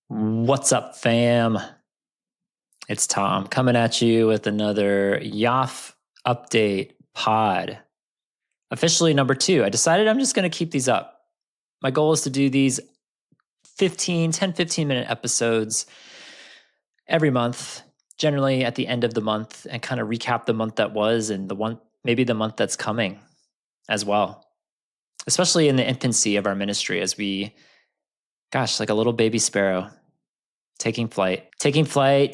What's up, fam? It's Tom coming at you with another YOF update pod. Officially number 2. I decided I'm just going to keep these up. My goal is to do these 10, 15 minute episodes every month, generally at the end of the month, and kind of recap the month that was and maybe the month that's coming as well. Especially in the infancy of our ministry as like a little baby sparrow. Taking flight,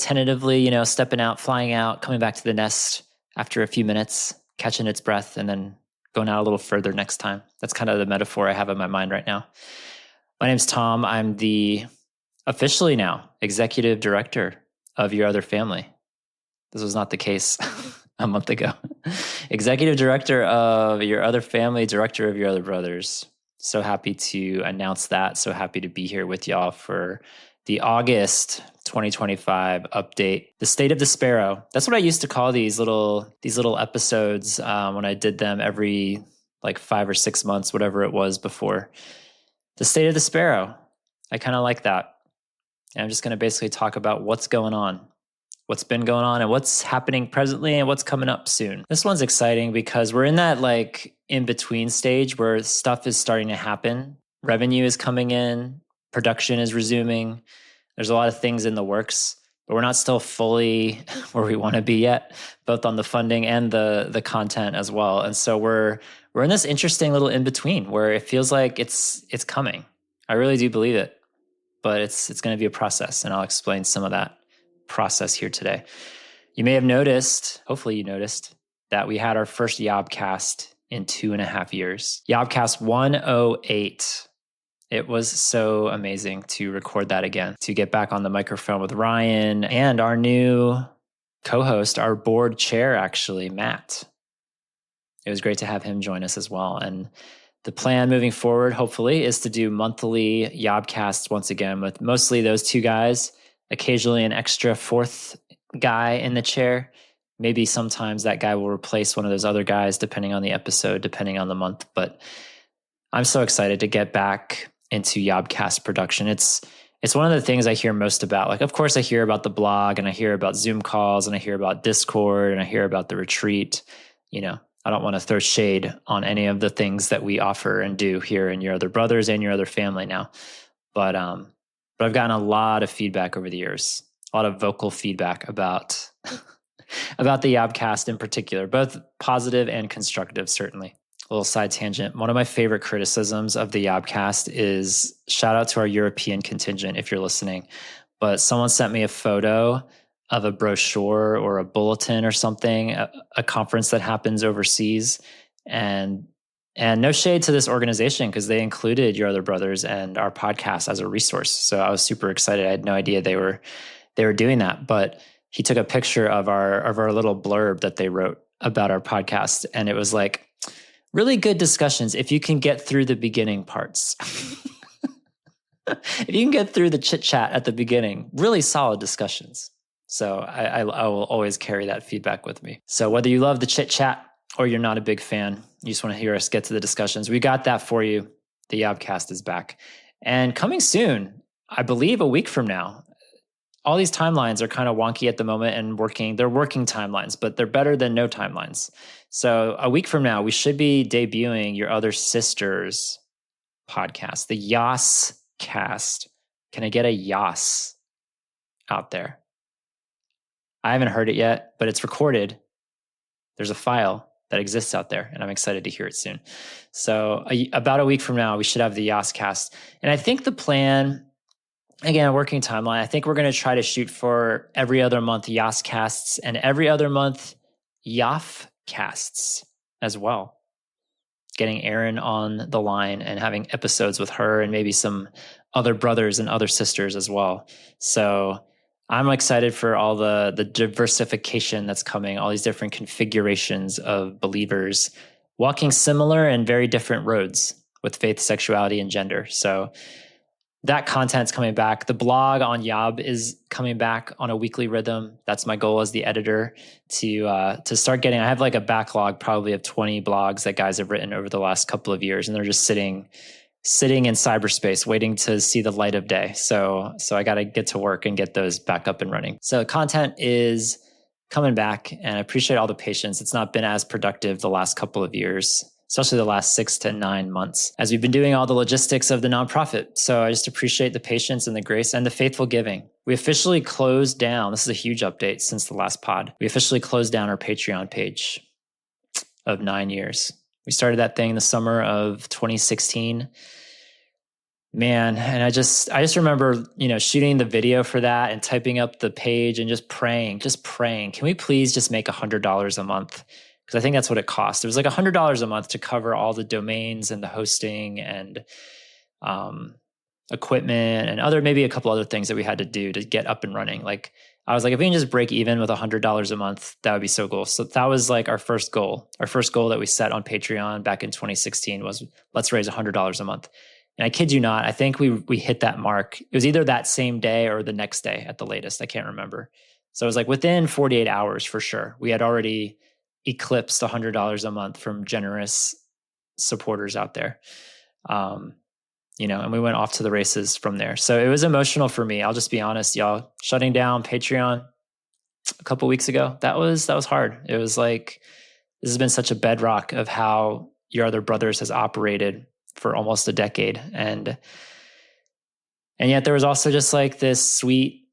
tentatively, stepping out, flying out, coming back to the nest after a few minutes, catching its breath, and then going out a little further next time. That's kind of the metaphor I have in my mind right now. My name's Tom. I'm the officially now executive director of Your Other Family. This was not the case a month ago. Executive director of Your Other Family, director of Your Other Brothers. So happy to announce that. So happy to be here with y'all for the August 2025 update, the state of the sparrow. That's what I used to call these little episodes when I did them every 5 or 6 months, whatever it was before. The state of the sparrow. I kind of like that. And I'm just going to basically talk about what's going on, what's been going on, and what's happening presently and what's coming up soon. This one's exciting because we're in that in-between stage where stuff is starting to happen. Revenue is coming in. Production is resuming. There's a lot of things in the works, but we're not still fully where we want to be yet, both on the funding and the content as well. And so we're in this interesting little in-between where it feels like it's coming. I really do believe it, but it's going to be a process, and I'll explain some of that process here today. You may have noticed, hopefully you noticed, that we had our first Yobcast in 2.5 years. Yobcast 108. It was so amazing to record that again, to get back on the microphone with Ryan and our new co-host, our board chair, actually, Matt. It was great to have him join us as well. And the plan moving forward, hopefully, is to do monthly Yobcasts once again with mostly those two guys, occasionally an extra fourth guy in the chair. Maybe sometimes that guy will replace one of those other guys, depending on the episode, depending on the month. But I'm so excited to get back into Yobcast production. It's one of the things I hear most about. Of course, I hear about the blog, and I hear about Zoom calls, and I hear about Discord, and I hear about the retreat. I don't want to throw shade on any of the things that we offer and do here in Your Other Brothers and Your Other Family now. But I've gotten a lot of feedback over the years, a lot of vocal feedback about about the Yobcast in particular, both positive and constructive, certainly. Little side tangent. One of my favorite criticisms of the Yobcast is, shout out to our European contingent if you're listening, but someone sent me a photo of a brochure or a bulletin or something, a conference that happens overseas, and no shade to this organization because they included Your Other Brothers and our podcast as a resource. So I was super excited. I had no idea they were doing that, but he took a picture of our little blurb that they wrote about our podcast, and it was really good discussions if you can get through the beginning parts. If you can get through the chit chat at the beginning, really solid discussions. So I will always carry that feedback with me. So whether you love the chit chat or you're not a big fan, you just want to hear us get to the discussions, we got that for you. The Yobcast is back. And coming soon, I believe a week from now. All these timelines are kind of wonky at the moment and they're working timelines, but they're better than no timelines. So a week from now, we should be debuting Your Other Sisters podcast, the YOS cast. Can I get a YOS out there? I haven't heard it yet, but it's recorded. There's a file that exists out there, and I'm excited to hear it soon. So about a week from now, we should have the YOS cast. And I think the plan, again, a working timeline, I think we're going to try to shoot for every other month YOS casts and every other month YOF casts as well. Getting Erin on the line and having episodes with her and maybe some other brothers and other sisters as well. So I'm excited for all the diversification that's coming, all these different configurations of believers walking similar and very different roads with faith, sexuality, and gender. So that content's coming back. The blog on Yob is coming back on a weekly rhythm. That's my goal as the editor to start getting. I have a backlog probably of 20 blogs that guys have written over the last couple of years, and they're just sitting sitting in cyberspace waiting to see the light of day. So I got to get to work and get those back up and running. So content is coming back, and I appreciate all the patience. It's not been as productive the last couple of years, especially the last 6 to 9 months, as we've been doing all the logistics of the nonprofit. So I just appreciate the patience and the grace and the faithful giving. We officially closed down, this is a huge update since the last pod. We officially closed down our Patreon page of 9 years. We started that thing the summer of 2016. Man, and I just remember, shooting the video for that and typing up the page and just praying. Can we please just make $100 a month? Because I think that's what it cost. It was like $100 a month to cover all the domains and the hosting and equipment and maybe a couple other things that we had to do to get up and running. Like, I was like, if we can just break even with $100 a month, that would be so cool. So that was like our first goal. Our first goal that we set on Patreon back in 2016 was, let's raise $100 a month. And I kid you not, I think we hit that mark. It was either that same day or the next day at the latest. I can't remember. So it was like within 48 hours for sure. We had already eclipsed $100 a month from generous supporters out there. And we went off to the races from there. So it was emotional for me. I'll just be honest, y'all. Shutting down Patreon a couple weeks ago, that was hard. It was like, this has been such a bedrock of how Your Other Brothers has operated for almost a decade. And yet there was also just like this sweet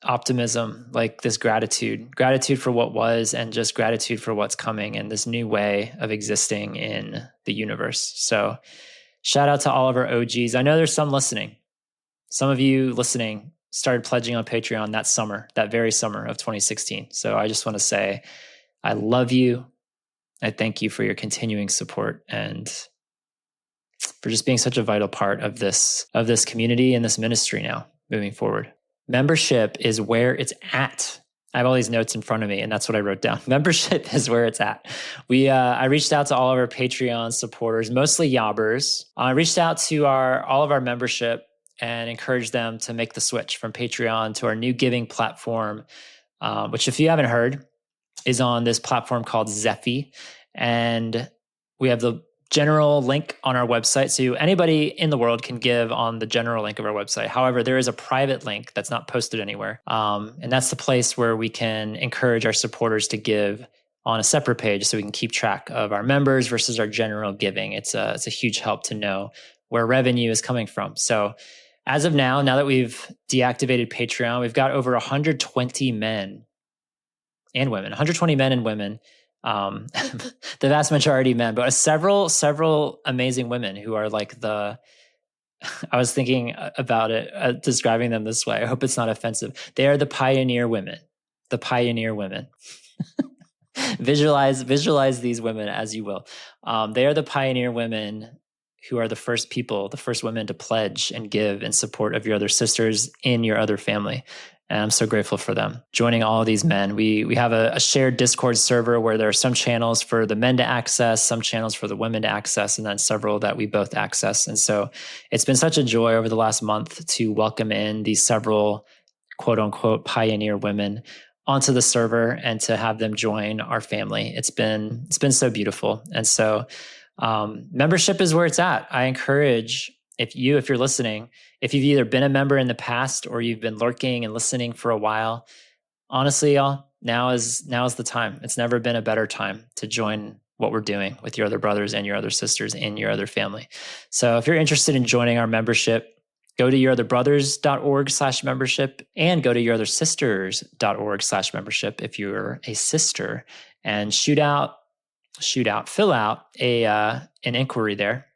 optimism, like this gratitude for what was, and just gratitude for what's coming, and this new way of existing in the universe. So shout out to all of our OGs. I know there's some listening. Some of you listening started pledging on Patreon that very summer of 2016. So I just want to say, I love you. I thank you for your continuing support and for just being such a vital part of this community and this ministry now moving forward. Membership is where it's at. I have all these notes in front of me, and that's what I wrote down. Membership is where it's at. I reached out to all of our Patreon supporters, mostly Yobbers. I reached out to all of our membership and encouraged them to make the switch from Patreon to our new giving platform, which, if you haven't heard, is on this platform called Zephy. And we have the general link on our website. So anybody in the world can give on the general link of our website. However, there is a private link that's not posted anywhere. And that's the place where we can encourage our supporters to give on a separate page so we can keep track of our members versus our general giving. It's a huge help to know where revenue is coming from. So as of now that we've deactivated Patreon, we've got over 120 men and women, 120 men and women. The vast majority men, but several amazing women who are like I was thinking about it, describing them this way. I hope it's not offensive. They are the pioneer women. Visualize these women as you will. They are the pioneer women who are the first women to pledge and give in support of Your Other Sisters in Your Other family. And I'm so grateful for them joining all of these men. We have a shared Discord server where there are some channels for the men to access, some channels for the women to access, and then several that we both access. And so it's been such a joy over the last month to welcome in these several quote unquote pioneer women onto the server and to have them join our family. It's been so beautiful. And so membership is where it's at. I encourage, if you're listening, if you've either been a member in the past or you've been lurking and listening for a while, honestly, y'all, now is the time. It's never been a better time to join what we're doing with Your Other Brothers and Your Other Sisters in Your Other family. So if you're interested in joining our membership, go to yourotherbrothers.org/membership and go to yourothersisters.org/membership if you're a sister, and fill out an inquiry there.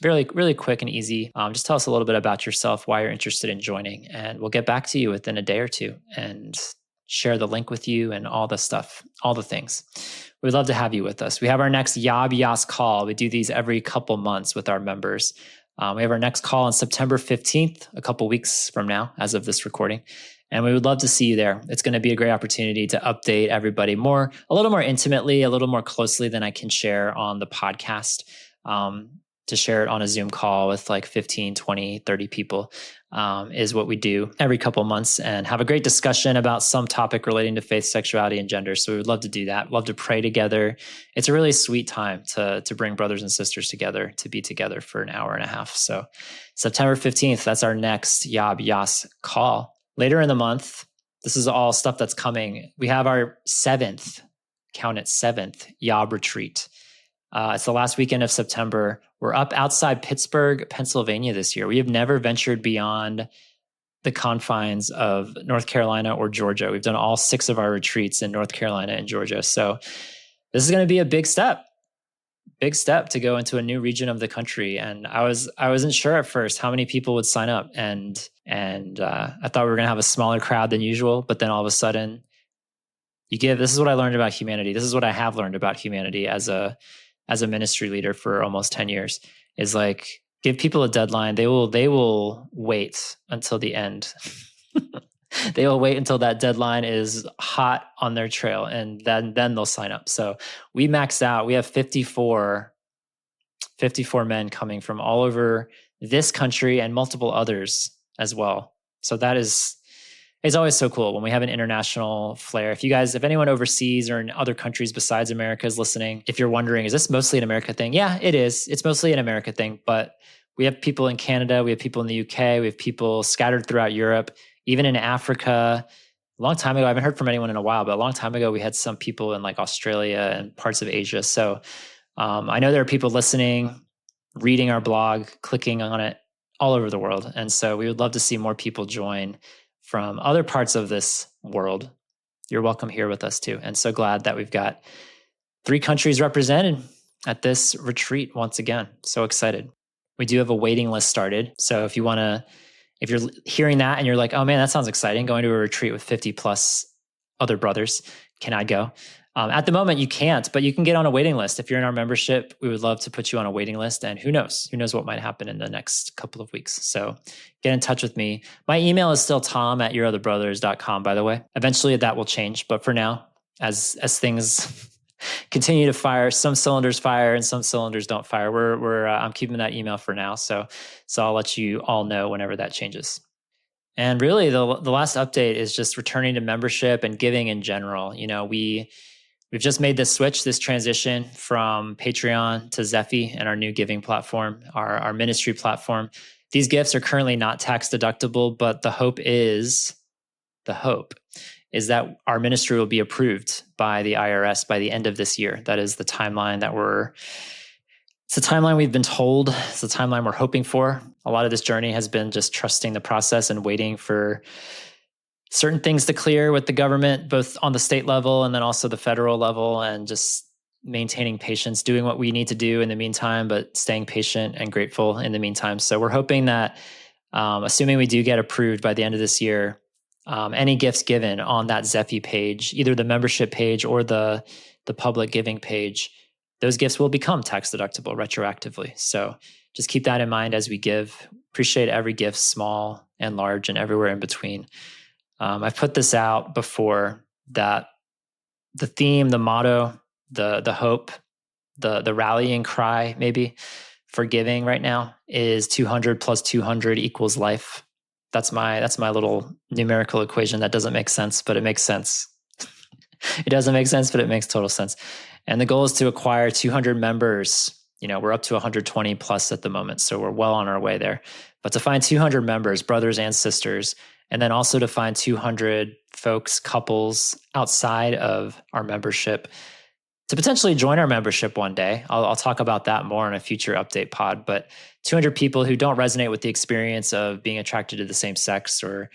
Really, really quick and easy. Just tell us a little bit about yourself, why you're interested in joining, and we'll get back to you within a day or two and share the link with you and all the stuff, all the things. We'd love to have you with us. We have our next YOF call. We do these every couple months with our members. We have our next call on September 15th, a couple weeks from now, as of this recording. And we would love to see you there. It's going to be a great opportunity to update everybody a little more intimately, a little more closely than I can share on the podcast. to share it on a Zoom call with like 15, 20, 30 people is what we do every couple months, and have a great discussion about some topic relating to faith, sexuality, and gender. So we would love to do that. Love to pray together. It's a really sweet time to bring brothers and sisters together, to be together for an hour and a half. So September 15th, that's our next YOF call. Later in the month, this is all stuff that's coming. We have our seventh YOB retreat. It's the last weekend of September. We're up outside Pittsburgh, Pennsylvania this year. We have never ventured beyond the confines of North Carolina or Georgia. We've done all 6 of our retreats in North Carolina and Georgia. So this is going to be a big step to go into a new region of the country. And I wasn't sure at first how many people would sign up. And I thought we were going to have a smaller crowd than usual, but then all of a sudden this is what I learned about humanity. This is what I have learned about humanity as a ministry leader for almost 10 years, is like, give people a deadline. They will wait until the end. They will wait until that deadline is hot on their trail, and then they'll sign up. So we maxed out. We have 54 men coming from all over this country and multiple others as well. So it's always so cool when we have an international flair. If anyone overseas or in other countries besides America is listening, if you're wondering, is this mostly an America thing? Yeah, it is. It's mostly an America thing, but we have people in Canada, we have people in the UK, we have people scattered throughout Europe, even in Africa. A long time ago, I haven't heard from anyone in a while, but a long time ago, we had some people in like Australia and parts of Asia. So I know there are people listening, reading our blog, clicking on it all over the world. And so we would love to see more people join from other parts of this world. You're welcome here with us too. And so glad that we've got 3 countries represented at this retreat once again. So excited. We do have a waiting list started. So if you're hearing that and you're like, oh man, that sounds exciting, going to a retreat with 50 plus other brothers, can I go? At the moment, you can't, but you can get on a waiting list. If you're in our membership, we would love to put you on a waiting list. And who knows what might happen in the next couple of weeks. So get in touch with me. My email is still tom@yourotherbrothers.com, by the way. Eventually that will change. But for now, as things continue to fire, some cylinders fire and some cylinders don't fire. I'm keeping that email for now. So I'll let you all know whenever that changes. And really the last update is just returning to membership and giving in general. We've just made this switch, this transition from Patreon to Zephy and our new giving platform, our ministry platform. These gifts are currently not tax deductible, but the hope is that our ministry will be approved by the IRS by the end of this year. That is the timeline it's the timeline we've been told. It's the timeline we're hoping for. A lot of this journey has been just trusting the process and waiting for certain things to clear with the government, both on the state level and then also the federal level, and just maintaining patience, doing what we need to do in the meantime, but staying patient and grateful in the meantime. So we're hoping that, assuming we do get approved by the end of this year, any gifts given on that Zephy page, either the membership page or the public giving page, those gifts will become tax deductible retroactively. So just keep that in mind as we give. Appreciate every gift, small and large and everywhere in between. I've put this out before, that the theme, the motto, the hope, the rallying cry maybe for giving right now is 200 plus 200 equals life. That's my little numerical equation that doesn't make sense, but it makes sense. It doesn't make sense, but it makes total sense. And the goal is to acquire 200 members. We're up to 120 plus at the moment, so we're well on our way there. But to find 200 members, brothers and sisters, and then also to find 200 folks, couples outside of our membership to potentially join our membership one day. I'll talk about that more in a future update pod, but 200 people who don't resonate with the experience of being attracted to the same sex or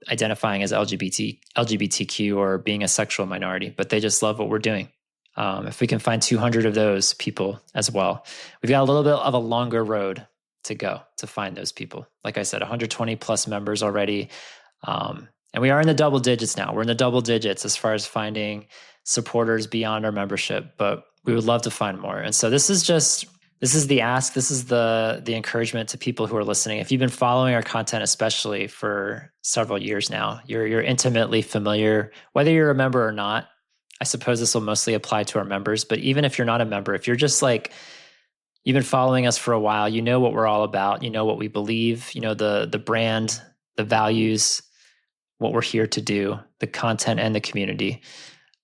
identifying as LGBTQ or being a sexual minority, but they just love what we're doing. If we can find 200 of those people as well, we've got a little bit of a longer road to go to find those people. Like I said, 120 plus members already. And we are in the double digits now. We're in the double digits as far as finding supporters beyond our membership, but we would love to find more. And so this is the ask. This is the encouragement to people who are listening. If you've been following our content, especially for several years now, you're intimately familiar, whether you're a member or not. I suppose this will mostly apply to our members, but even if you're not a member, if you're just like, You've been following us for a while. You know what we're all about. You know what we believe. You know the brand, the values, what we're here to do, the content and the community.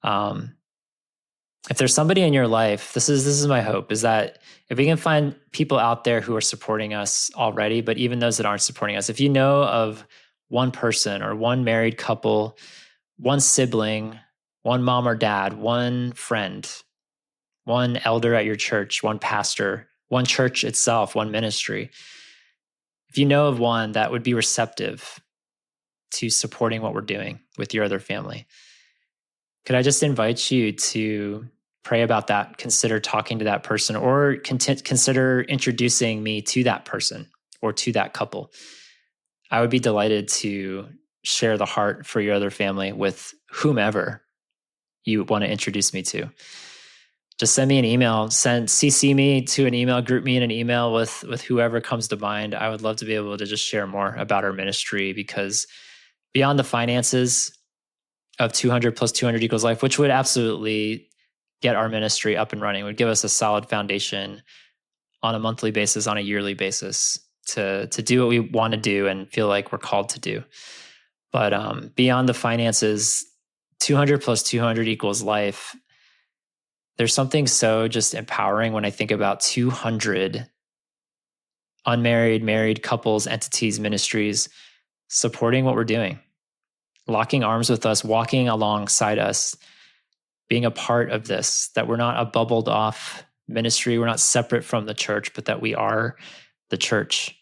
If there's somebody in your life, this is my hope, is that if we can find people out there who are supporting us already, but even those that aren't supporting us, if you know of one person or one married couple, one sibling, one mom or dad, one friend, one elder at your church, one pastor, one church itself, one ministry. If you know of one that would be receptive to supporting what we're doing with your other family, could I just invite you to pray about that, consider talking to that person, or consider introducing me to that person or to that couple? I would be delighted to share the heart for your other family with whomever you want to introduce me to. Just send me an email, CC me to an email, group me in an email with whoever comes to mind. I would love to be able to just share more about our ministry, because beyond the finances of 200 plus 200 equals life, which would absolutely get our ministry up and running, would give us a solid foundation on a monthly basis, on a yearly basis, to do what we want to do and feel like we're called to do. But beyond the finances, 200 plus 200 equals life. There's something so just empowering when I think about 200 unmarried, married couples, entities, ministries supporting what we're doing, locking arms with us, walking alongside us, being a part of this, that we're not a bubbled off ministry, we're not separate from the church, but that we are the church.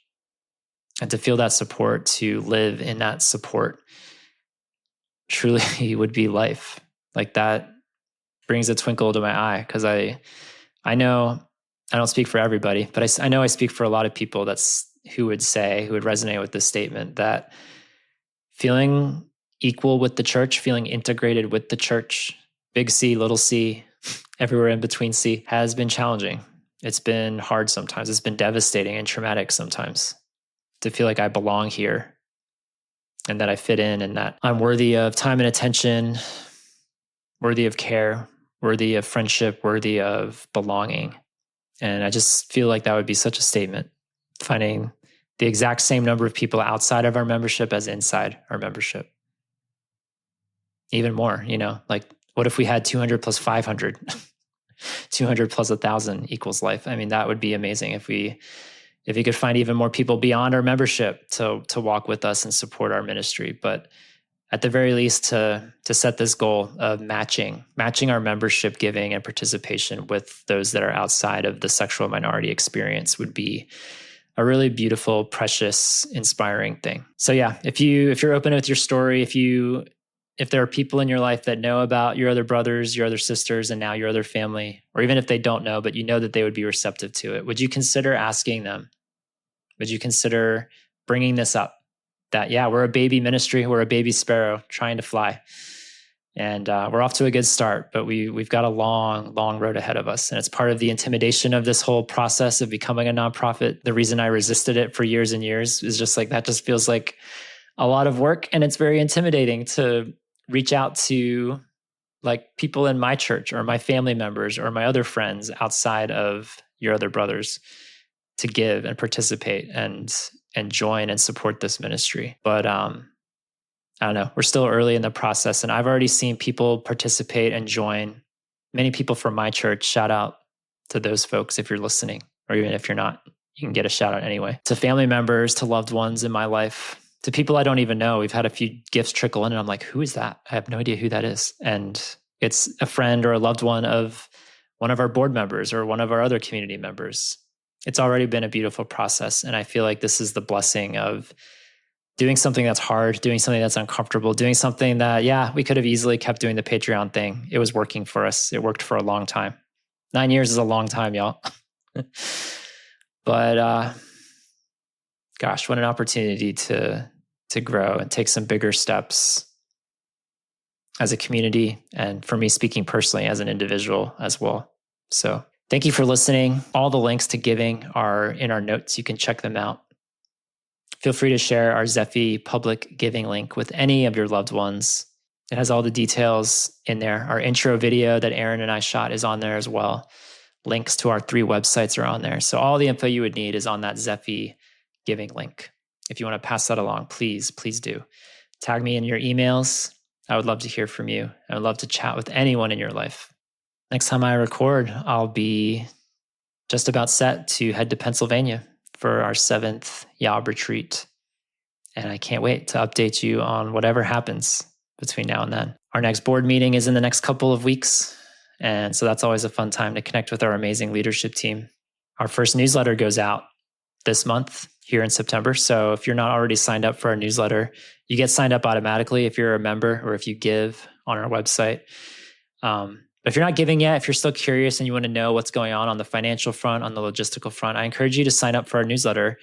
And to feel that support, to live in that support, truly would be life. Like, that brings a twinkle to my eye, because I know I don't speak for everybody, but I know I speak for a lot of people who would resonate with this statement, that feeling equal with the church, feeling integrated with the church, big C, little c, everywhere in between C, has been challenging. It's been hard sometimes. It's been devastating and traumatic sometimes, to feel like I belong here and that I fit in and that I'm worthy of time and attention, worthy of care, worthy of friendship, worthy of belonging. And I just feel like that would be such a statement, finding the exact same number of people outside of our membership as inside our membership. Even more, like, what if we had 200 plus 500, 200 plus 1,000 equals life? I mean, that would be amazing if we could find even more people beyond our membership to walk with us and support our ministry. But at the very least, to set this goal of matching our membership giving and participation with those that are outside of the sexual minority experience would be a really beautiful, precious, inspiring thing. So yeah, if you're open with your story, if there are people in your life that know about your other brothers, your other sisters, and now your other family, or even if they don't know, but you know that they would be receptive to it, would you consider asking them? Would you consider bringing this up? That, yeah, we're a baby ministry, we're a baby sparrow trying to fly. And we're off to a good start, but we've got a long, long road ahead of us. And it's part of the intimidation of this whole process of becoming a nonprofit. The reason I resisted it for years and years is just like, that just feels like a lot of work. And it's very intimidating to reach out to like people in my church or my family members or my other friends outside of your other brothers to give and participate and join and support this ministry. But I don't know, we're still early in the process, and I've already seen people participate and join. Many people from my church. Shout out to those folks if you're listening, or even if you're not, you can get a shout out anyway. To family members, to loved ones in my life, to people I don't even know. We've had a few gifts trickle in and I'm like, who is that? I have no idea who that is. And it's a friend or a loved one of one of our board members or one of our other community members. It's already been a beautiful process. And I feel like this is the blessing of doing something that's hard, doing something that's uncomfortable, doing something that, yeah, we could have easily kept doing the Patreon thing. It was working for us. It worked for a long time. 9 years is a long time, y'all. But gosh, what an opportunity to grow and take some bigger steps as a community, and for me speaking personally as an individual as well. So thank you for listening. All the links to giving are in our notes. You can check them out. Feel free to share our Zephy public giving link with any of your loved ones. It has all the details in there. Our intro video that Aaron and I shot is on there as well. links to our 3 websites are on there. So all the info you would need is on that Zephy giving link. If you want to pass that along, please do. Tag me in your emails. I would love to hear from you. I would love to chat with anyone in your life. Next time I record, I'll be just about set to head to Pennsylvania for our 7th YOB retreat. And I can't wait to update you on whatever happens between now and then. Our next board meeting is in the next couple of weeks. And so that's always a fun time to connect with our amazing leadership team. Our first newsletter goes out this month here in September. So if you're not already signed up for our newsletter, you get signed up automatically if you're a member or if you give on our website. But if you're not giving yet, if you're still curious and you want to know what's going on the financial front, on the logistical front, I encourage you to sign up for our newsletter.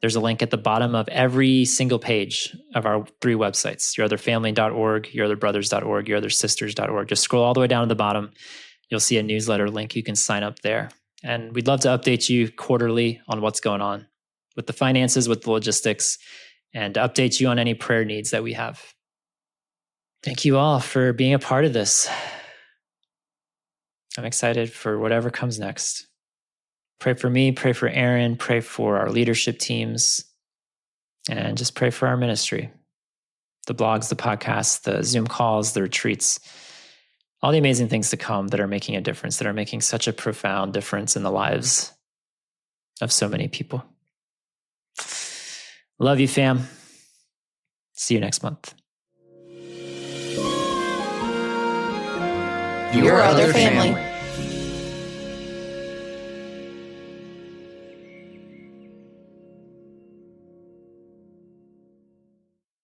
There's a link at the bottom of every single page of our 3 websites, yourotherfamily.org, yourotherbrothers.org, yourothersisters.org. Just scroll all the way down to the bottom. You'll see a newsletter link. You can sign up there. And we'd love to update you quarterly on what's going on with the finances, with the logistics, and to update you on any prayer needs that we have. Thank you all for being a part of this. I'm excited for whatever comes next. Pray for me, pray for Aaron, pray for our leadership teams, and just pray for our ministry. The blogs, the podcasts, the Zoom calls, the retreats, all the amazing things to come that are making a difference, that are making such a profound difference in the lives of so many people. Love you, fam. See you next month. Your Other Family.